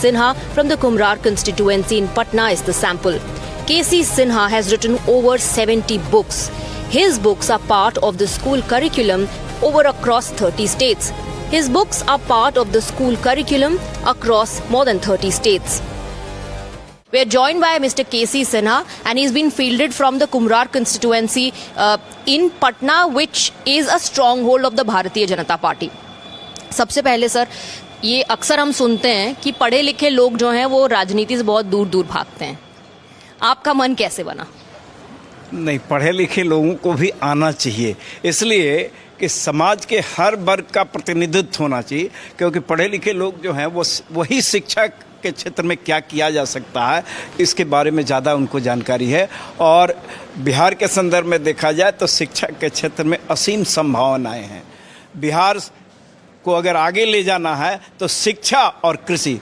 Sinha from the Kumrar constituency in Patna is the sample. KC Sinha has written over 70 books. His books are part of the school curriculum across 30 states. His books are part of the school curriculum across more than 30 states. We are joined by Mr. KC Sinha, and he's been fielded from the Kumrar constituency in Patna, which is a stronghold of the Bharatiya Janata Party. सबसे पहले sir, ये अक्सर हम सुनते हैं कि पढ़े लिखे लोग जो हैं वो राजनीति से बहुत दूर दूर भागते हैं. आपका मन कैसे बना? नहीं, पढ़े लिखे लोगों को भी आना चाहिए, इसलिए कि समाज के हर वर्ग का प्रतिनिधित्व होना चाहिए, क्योंकि पढ़े लिखे लोग जो हैं वो वही शिक्षा के क्षेत्र में क्या किया जा सकता है इसके बारे में ज़्यादा उनको जानकारी है. और बिहार के संदर्भ में देखा जाए तो शिक्षा के क्षेत्र में असीम संभावनाएं हैं. बिहार को अगर आगे ले जाना है तो शिक्षा और कृषि,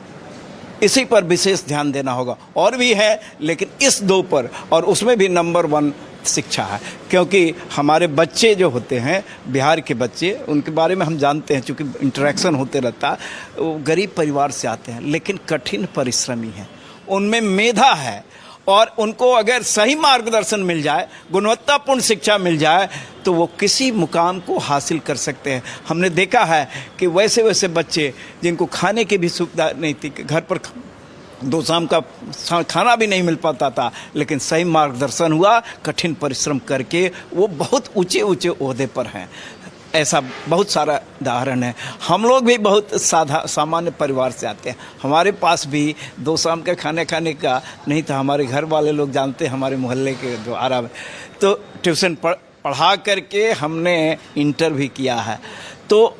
इसी पर विशेष ध्यान देना होगा. और भी है, लेकिन इस दो पर, और उसमें भी नंबर 1 शिक्षा है. क्योंकि हमारे बच्चे जो होते हैं, बिहार के बच्चे, उनके बारे में हम जानते हैं, चूँकि इंटरेक्शन होते रहता है, वो गरीब परिवार से आते हैं, लेकिन कठिन परिश्रमी हैं, उनमें मेधा है, और उनको अगर सही मार्गदर्शन मिल जाए, गुणवत्तापूर्ण शिक्षा मिल जाए, तो वो किसी मुकाम को हासिल कर सकते हैं. हमने देखा है कि वैसे वैसे बच्चे जिनको खाने की भी सुविधा नहीं थी, घर पर 2 शाम का खाना भी नहीं मिल पाता था, लेकिन सही मार्गदर्शन हुआ, कठिन परिश्रम करके वो बहुत ऊंचे ऊंचे ओहदे पर हैं. ऐसा बहुत सारा उदाहरण है. हम लोग भी बहुत सामान्य परिवार से आते हैं. हमारे पास भी 2 शाम का खाने का नहीं था. हमारे घर वाले लोग जानते हैं, हमारे मोहल्ले के जो आरा में, तो ट्यूशन पढ़ा करके हमने इंटर भी किया है. तो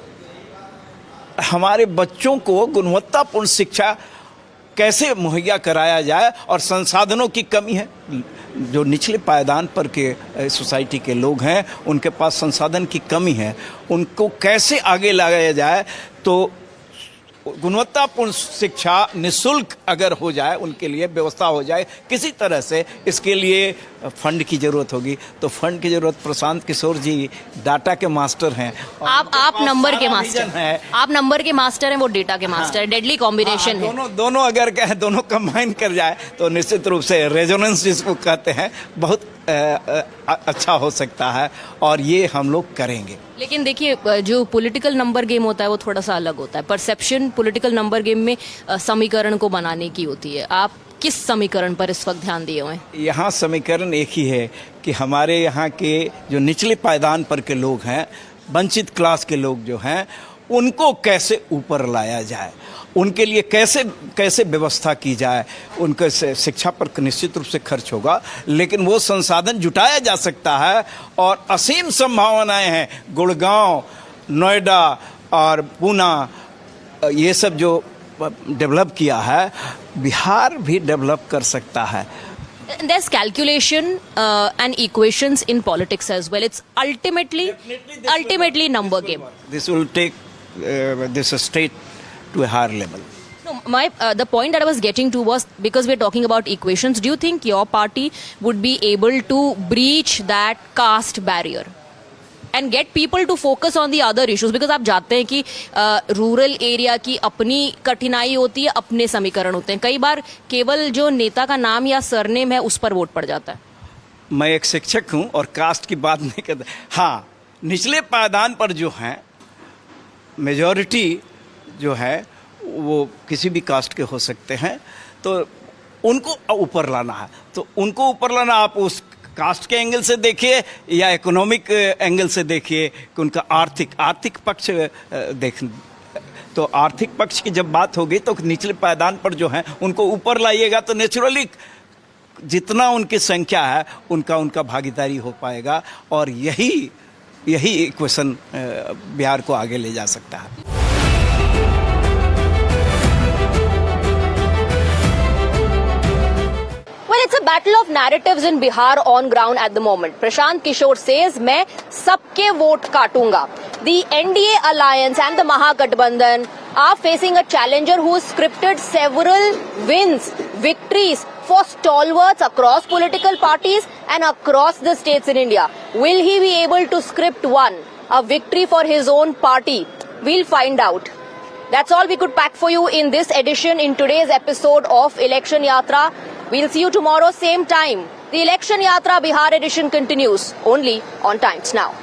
हमारे बच्चों को गुणवत्तापूर्ण शिक्षा कैसे मुहैया कराया जाए, और संसाधनों की कमी है. जो निचले पायदान पर के सोसाइटी के लोग हैं, उनके पास संसाधन की कमी है. उनको कैसे आगे लाया जाए, तो गुणवत्तापूर्ण शिक्षा निःशुल्क अगर हो जाए, उनके लिए व्यवस्था हो जाए किसी तरह से, इसके लिए फंड की ज़रूरत होगी. तो फंड की ज़रूरत, प्रशांत किशोर जी डाटा के मास्टर हैं. आप नंबर के मास्टर हैं. आप नंबर के मास्टर हैं, वो डेटा के मास्टर है. डेडली कॉम्बिनेशन है. दोनों अगर कहें, दोनों कंबाइन कर जाए तो निश्चित रूप से रेजोनेंस जिसको कहते हैं, बहुत अच्छा हो सकता है, और ये हम लोग करेंगे. लेकिन देखिए, जो पॉलिटिकल नंबर गेम होता है वो थोड़ा सा अलग होता है. परसेप्शन पॉलिटिकल नंबर गेम में समीकरण को बनाने की होती है. आप किस समीकरण पर इस वक्त ध्यान दिए हुए हैं? यहाँ समीकरण एक ही है कि हमारे यहाँ के जो निचले पायदान पर के लोग हैं, वंचित क्लास के लोग जो हैं, उनको कैसे ऊपर लाया जाए, उनके लिए कैसे व्यवस्था की जाए. उनके शिक्षा पर निश्चित रूप से खर्च होगा, लेकिन वो संसाधन जुटाया जा सकता है, और असीम संभावनाएं हैं. गुड़गांव, नोएडा और पूना, ये सब जो डेवलप किया है, बिहार भी डेवलप कर सकता है. There's calculation and equations in politics as well. It's ultimately number game. This will take this state to a higher level. No, the point that I was getting to was, because we're talking about equations, do you think your party would be able to breach that caste barrier and get people to focus on the other issues? Because आप जानते हैं कि rural area की अपनी कठिनाई होती है, अपने समीकरण होते हैं. कई बार केवल जो नेता का नाम या सरनेम है उस पर वोट पड़ जाता है. मैं एक शिक्षक हूं और कास्ट की बात नहीं करता. हाँ, निचले पायदान पर जो हैं, मेजॉरिटी जो है वो किसी भी कास्ट के हो सकते हैं, तो उनको ऊपर लाना है. तो उनको ऊपर लाना, आप उस कास्ट के एंगल से देखिए या इकोनॉमिक एंगल से देखिए, कि उनका आर्थिक पक्ष देख. तो आर्थिक पक्ष की जब बात होगी तो निचले पायदान पर जो हैं उनको ऊपर लाइएगा, तो नेचुरली जितना उनकी संख्या है उनका भागीदारी हो पाएगा, और यही इक्वेशन बिहार को आगे ले जा सकता है. It's a battle of narratives in Bihar on ground at the moment. Prashant Kishore says, मैं सबके vote काटूंगा. The NDA alliance and the Mahagathbandhan are facing a challenger who has scripted several victories for stalwarts across political parties and across the states in India. Will he be able to script a victory for his own party? We'll find out. That's all we could pack for you in this edition, in today's episode of Election Yatra. We'll see you tomorrow, same time. The Election Yatra Bihar edition continues only on Times Now.